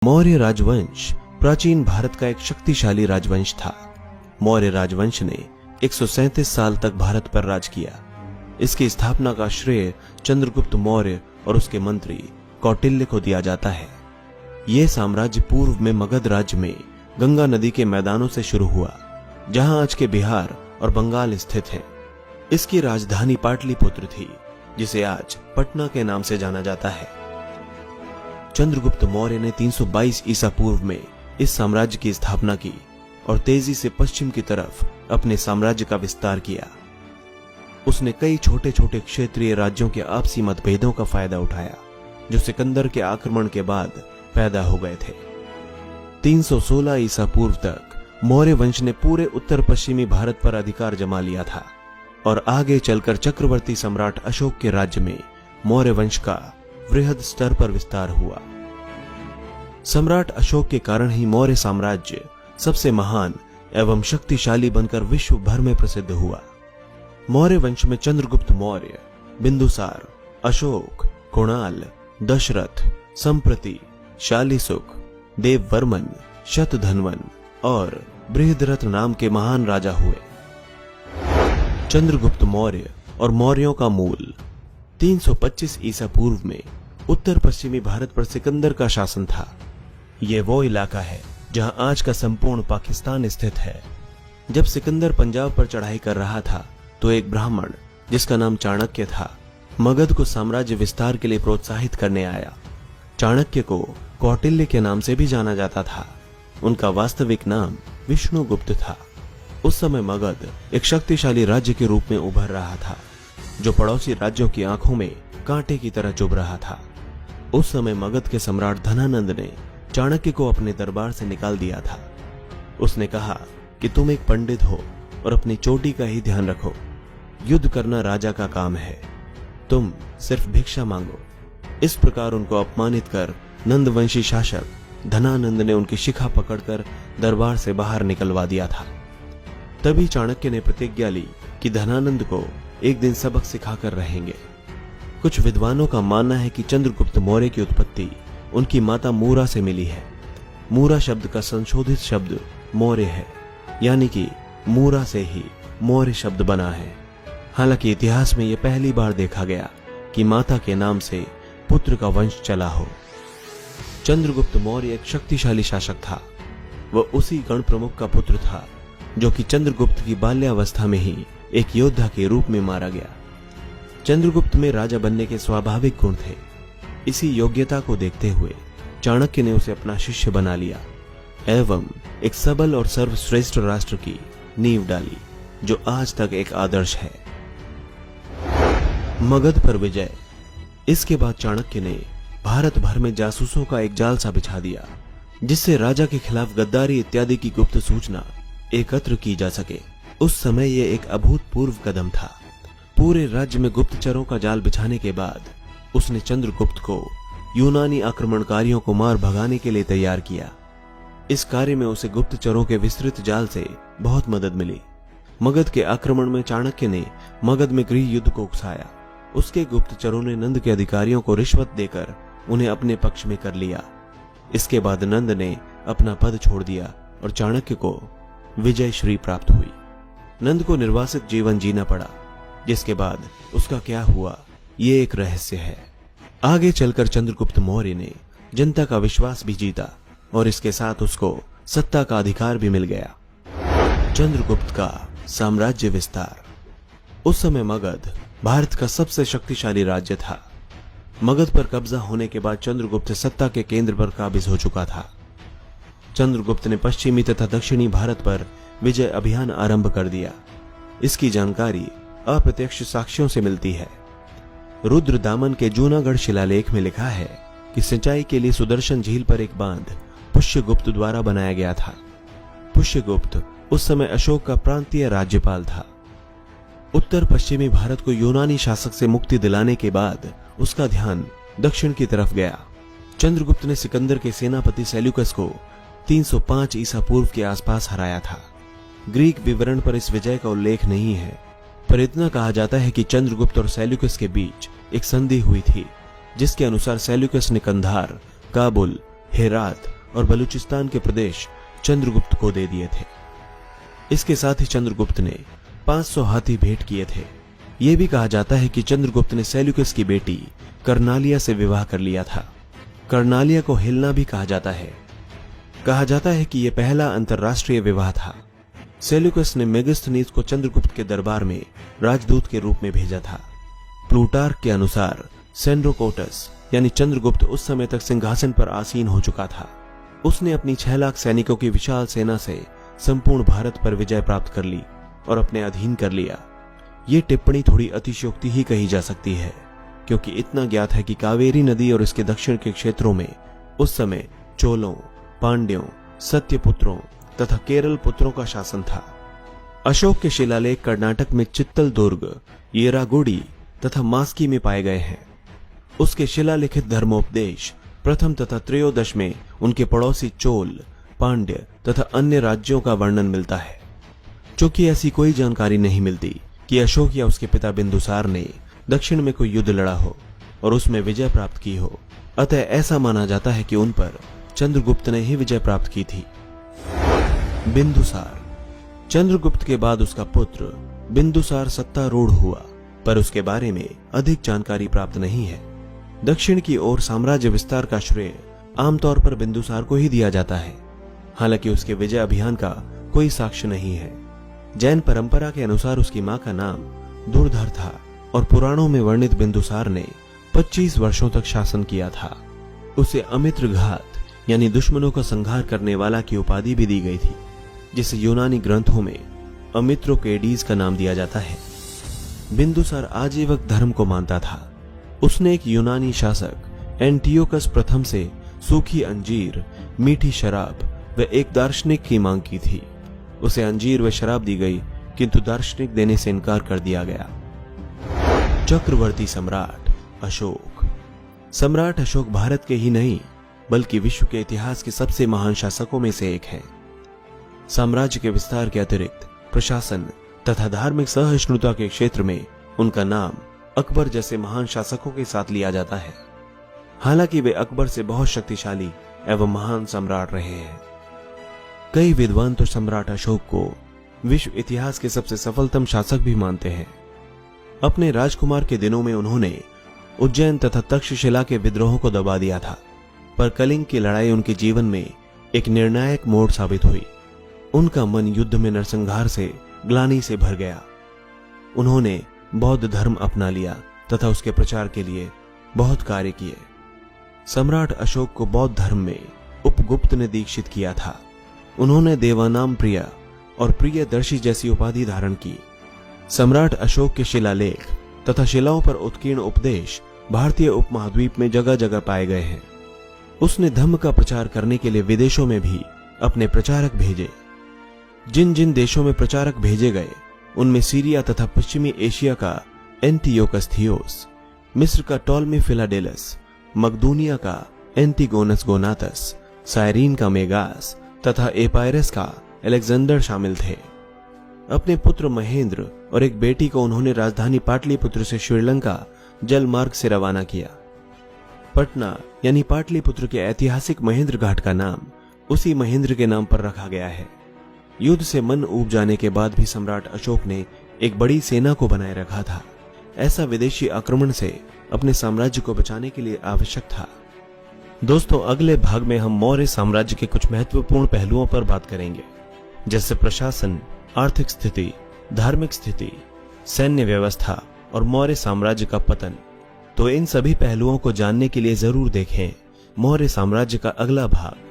मौर्य राजवंश प्राचीन भारत का एक शक्तिशाली राजवंश था। मौर्य राजवंश ने 137 साल तक भारत पर राज किया। इसकी स्थापना का श्रेय चंद्रगुप्त मौर्य और उसके मंत्री कौटिल्य को दिया जाता है। यह साम्राज्य पूर्व में मगध राज्य में गंगा नदी के मैदानों से शुरू हुआ, जहां आज के बिहार और बंगाल स्थित है। इसकी राजधानी पाटलिपुत्र थी, जिसे आज पटना के नाम से जाना जाता है। चंद्रगुप्त मौर्य ने 322 ईसा पूर्व में इस साम्राज्य की स्थापना की और तेजी से पश्चिम की तरफ अपने साम्राज्य का विस्तार किया। उसने कई छोटे छोटे क्षेत्रीय राज्यों के आपसी मतभेदों का फायदा उठाया, जो सिकंदर के आक्रमण के बाद पैदा हो गए थे। 316 ईसा पूर्व तक मौर्य वंश ने पूरे उत्तर पश्चिमी भारत पर अधिकार जमा लिया था और आगे चलकर चक्रवर्ती सम्राट अशोक के राज्य में मौर्य वंश का वृहद स्तर पर विस्तार हुआ। सम्राट अशोक के कारण ही मौर्य साम्राज्य सबसे महान एवं शक्तिशाली बनकर विश्व भर में प्रसिद्ध हुआ। मौर्य वंश में चंद्रगुप्त मौर्य, बिंदुसार, अशोक, कुणाल, दशरथ, संप्रति, शालीसुख, देववर्मन, शतधन्वन और बृहद्रथ नाम के महान राजा हुए। चंद्रगुप्त मौर्य और मौर्यों का मूल 325 ईसा पूर्व में उत्तर पश्चिमी भारत पर सिकंदर का शासन था। यह वो इलाका है जहां आज का संपूर्ण पाकिस्तान स्थित है। जब सिकंदर पंजाब पर चढ़ाई कर रहा था, तो एक ब्राह्मण जिसका नाम चाणक्य था, मगध को साम्राज्य विस्तार के लिए प्रोत्साहित करने आया। चाणक्य को कौटिल्य के नाम से भी जाना जाता था। उनका वास्तविक नाम विष्णुगुप्त था। उस समय मगध एक शक्तिशाली राज्य के रूप में उभर रहा था, जो पड़ोसी राज्यों की आंखों में कांटे की तरह चुभ रहा था। उस समय मगध के सम्राट धनानंद ने चाणक्य को अपने दरबार से निकाल दिया था। उसने कहा कि तुम एक पंडित हो और अपनी चोटी का ही ध्यान रखो। युद्ध करना राजा का काम है, तुम सिर्फ भिक्षा मांगो। इस प्रकार उनको अपमानित कर नंदवंशी शासक धनानंद ने उनकी शिखा पकड़कर दरबार से बाहर निकलवा दिया था। तभी चाणक्य ने प्रतिज्ञा ली कि धनानंद को एक दिन सबक सिखाकर रहेंगे। कुछ विद्वानों का मानना है कि चंद्रगुप्त मौर्य की उत्पत्ति उनकी माता मूरा से मिली है। मूरा शब्द का संशोधित शब्द मौर्य है, यानी कि मूरा से ही मौर्य शब्द बना है। हालांकि इतिहास में यह पहली बार देखा गया कि माता के नाम से पुत्र का वंश चला हो। चंद्रगुप्त मौर्य एक शक्तिशाली शासक था। वह उसी गण प्रमुख का पुत्र था जो कि चंद्रगुप्त की बाल्यावस्था में ही एक योद्धा के रूप में मारा गया। चंद्रगुप्त में राजा बनने के स्वाभाविक गुण थे। इसी योग्यता को देखते हुए चाणक्य ने उसे अपना शिष्य बना लिया एवं एक सबल और सर्वश्रेष्ठ राष्ट्र की नींव डाली, जो आज तक एक आदर्श है। मगध पर विजय। इसके बाद चाणक्य ने भारत भर में जासूसों का एक जाल सा बिछा दिया, जिससे राजा के खिलाफ गद्दारी इत्यादि की गुप्त सूचना एकत्र की जा सके। उस समय यह एक अभूतपूर्व कदम था। पूरे राज्य में गुप्तचरों का जाल बिछाने के बाद उसने चंद्रगुप्त को यूनानी आक्रमणकारियों को मार भगाने के लिए तैयार किया। इस कार्य में उसे गुप्तचरों के विस्तृत जाल से बहुत मदद मिली। मगध के आक्रमण में चाणक्य ने मगध में गृह युद्ध को उकसाया। उसके गुप्तचरों ने नंद के अधिकारियों को रिश्वत देकर उन्हें अपने पक्ष में कर लिया। इसके बाद नंद ने अपना पद छोड़ दिया और चाणक्य को विजय श्री प्राप्त हुई। नंद को निर्वासित जीवन जीना पड़ा, जिसके बाद उसका क्या हुआ ये एक रहस्य है। आगे चलकर चंद्रगुप्त मौर्य ने जनता का विश्वास भी जीता और इसके साथ उसको सत्ता का अधिकार भी मिल गया। चंद्रगुप्त का साम्राज्य विस्तार। उस समय मगध भारत का सबसे शक्तिशाली राज्य था। मगध पर कब्जा होने के बाद चंद्रगुप्त सत्ता के केंद्र पर काबिज हो चुका था। चंद्रगुप्त ने पश्चिमी तथा दक्षिणी भारत पर विजय अभियान आरंभ कर दिया। इसकी जानकारी अप्रत्यक्ष साक्ष्यों से मिलती है। रुद्र दामन के जूनागढ़ शिलालेख में लिखा है कि सिंचाई के लिए सुदर्शन झील पर एक बांध पुष्यगुप्त द्वारा बनाया गया था। पुष्यगुप्त उस समय अशोक का प्रांतीय राज्यपाल था। उत्तर पश्चिमी भारत को यूनानी शासक से मुक्ति दिलाने के बाद उसका ध्यान दक्षिण की तरफ गया। चंद्रगुप्त ने सिकंदर के सेनापति सेल्यूकस को 305 ईसा पूर्व के आसपास हराया था। ग्रीक विवरण पर इस विजय का उल्लेख नहीं है, पर इतना कहा जाता है कि चंद्रगुप्त और सेल्यूकस के बीच एक संधि हुई थी, जिसके अनुसार सेल्यूकस ने कंधार, काबुल, हेरात और बलूचिस्तान के प्रदेश चंद्रगुप्त को दे दिए थे। इसके साथ ही चंद्रगुप्त ने 500 हाथी भेंट किए थे। यह भी कहा जाता है कि चंद्रगुप्त ने सेल्यूकस की बेटी कर्नालिया से विवाह कर लिया था। कर्नालिया को हिलना भी कहा जाता है। कहा जाता है कि यह पहला अंतरराष्ट्रीय विवाह था। सेल्यूकस ने मेगास्थनीज को चंद्रगुप्त के दरबार में राजदूत के रूप में भेजा था। प्लूटार्क के अनुसार सेंड्रोकोटस यानी चंद्रगुप्त उस समय तक सिंहासन पर आसीन हो चुका था। उसने अपनी 6 लाख सैनिकों की विशाल सेना से संपूर्ण भारत पर विजय प्राप्त कर ली और अपने अधीन कर लिया। ये टिप्पणी थोड़ी अतिशयोक्ति ही कही जा सकती है, क्योंकि इतना ज्ञात है कि कावेरी नदी और इसके दक्षिण के क्षेत्रों में उस समय चोलों, पांड्यों, सत्यपुत्रों तथा केरल पुत्रों का शासन था। अशोक के शिलालेख कर्नाटक में चित्तल दुर्ग, येरागुडी तथा मास्की में पाए गए हैं। उसके शिलालिखित धर्मोपदेश प्रथम तथा त्रयोदश में उनके पड़ोसी चोल, पांड्य तथा अन्य राज्यों का वर्णन मिलता है। चूंकि ऐसी कोई जानकारी नहीं मिलती कि अशोक या उसके पिता बिंदुसार ने दक्षिण में कोई युद्ध लड़ा हो और उसमें विजय प्राप्त की हो, अतः ऐसा माना जाता है कि उन पर चंद्रगुप्त ने ही विजय प्राप्त की थी। बिंदुसार। चंद्रगुप्त के बाद उसका पुत्र बिंदुसार सत्तारूढ़ हुआ, पर उसके बारे में अधिक जानकारी प्राप्त नहीं है। दक्षिण की ओर साम्राज्य विस्तार का श्रेय आमतौर पर बिंदुसार को ही दिया जाता है, हालांकि उसके विजय अभियान का कोई साक्ष्य नहीं है। जैन परंपरा के अनुसार उसकी मां का नाम दुर्धर था और पुराणों में वर्णित बिंदुसार ने 25 वर्षों तक शासन किया था। उसे अमित्र घात यानी दुश्मनों का संहार करने वाला की उपाधि भी दी गई थी, जिसे यूनानी ग्रंथों में अमित्रोकेडीज का नाम दिया जाता है। बिंदुसार आजीवक धर्म को मानता था। उसने एक यूनानी शासक एंटियोकस प्रथम से सूखी अंजीर, मीठी शराब व एक दार्शनिक की मांग की थी। उसे अंजीर व शराब दी गई, किंतु दार्शनिक देने से इनकार कर दिया गया। चक्रवर्ती सम्राट अशोक। सम्राट अशोक भारत के ही नहीं बल्कि विश्व के इतिहास के सबसे महान शासकों में से एक है। साम्राज्य के विस्तार के अतिरिक्त प्रशासन तथा धार्मिक सहिष्णुता के क्षेत्र में उनका नाम अकबर जैसे महान शासकों के साथ लिया जाता है। हालांकि वे अकबर से बहुत शक्तिशाली एवं महान सम्राट रहे हैं। कई विद्वान तो सम्राट अशोक को विश्व इतिहास के सबसे सफलतम शासक भी मानते हैं। अपने राजकुमार के दिनों में उन्होंने उज्जैन तथा तक्षशिला के विद्रोहों को दबा दिया था, पर कलिंग की लड़ाई उनके जीवन में एक निर्णायक मोड़ साबित हुई। उनका मन युद्ध में नरसंहार से ग्लानि से भर गया। उन्होंने बौद्ध धर्म अपना लिया तथा उसके प्रचार के लिए बहुत कार्य किए। सम्राट अशोक को बौद्ध धर्म में उपगुप्त ने दीक्षित किया था। उन्होंने देवानाम प्रिय और प्रियदर्शी जैसी उपाधि धारण की। सम्राट अशोक के शिलालेख तथा शिलाओं पर उत्कीर्ण उपदेश भारतीय उपमहाद्वीप में जगह जगह पाए गए हैं। उसने धम्म का प्रचार करने के लिए विदेशों में भी अपने प्रचारक भेजे। जिन जिन देशों में प्रचारक भेजे गए उनमें सीरिया तथा पश्चिमी एशिया का एंटियोकस थियोस, मिस्र का टॉलमी फिलाडेलस, मकदूनिया का एंटिगोनस गोनातस, साइरीन का मेगास तथा एपायरस का अलेक्जेंडर शामिल थे। अपने पुत्र महेंद्र और एक बेटी को उन्होंने राजधानी पाटलिपुत्र से श्रीलंका जल मार्ग से रवाना किया। पटना यानी पाटलिपुत्र के ऐतिहासिक महेंद्र घाट का नाम उसी महेंद्र के नाम पर रखा गया है। युद्ध से मन ऊब जाने के बाद भी सम्राट अशोक ने एक बड़ी सेना को बनाए रखा था। ऐसा विदेशी आक्रमण से अपने साम्राज्य को बचाने के लिए आवश्यक था। दोस्तों, अगले भाग में हम मौर्य साम्राज्य के कुछ महत्वपूर्ण पहलुओं पर बात करेंगे, जैसे प्रशासन, आर्थिक स्थिति, धार्मिक स्थिति, सैन्य व्यवस्था और मौर्य साम्राज्य का पतन। तो इन सभी पहलुओं को जानने के लिए जरूर देखें मौर्य साम्राज्य का अगला भाग।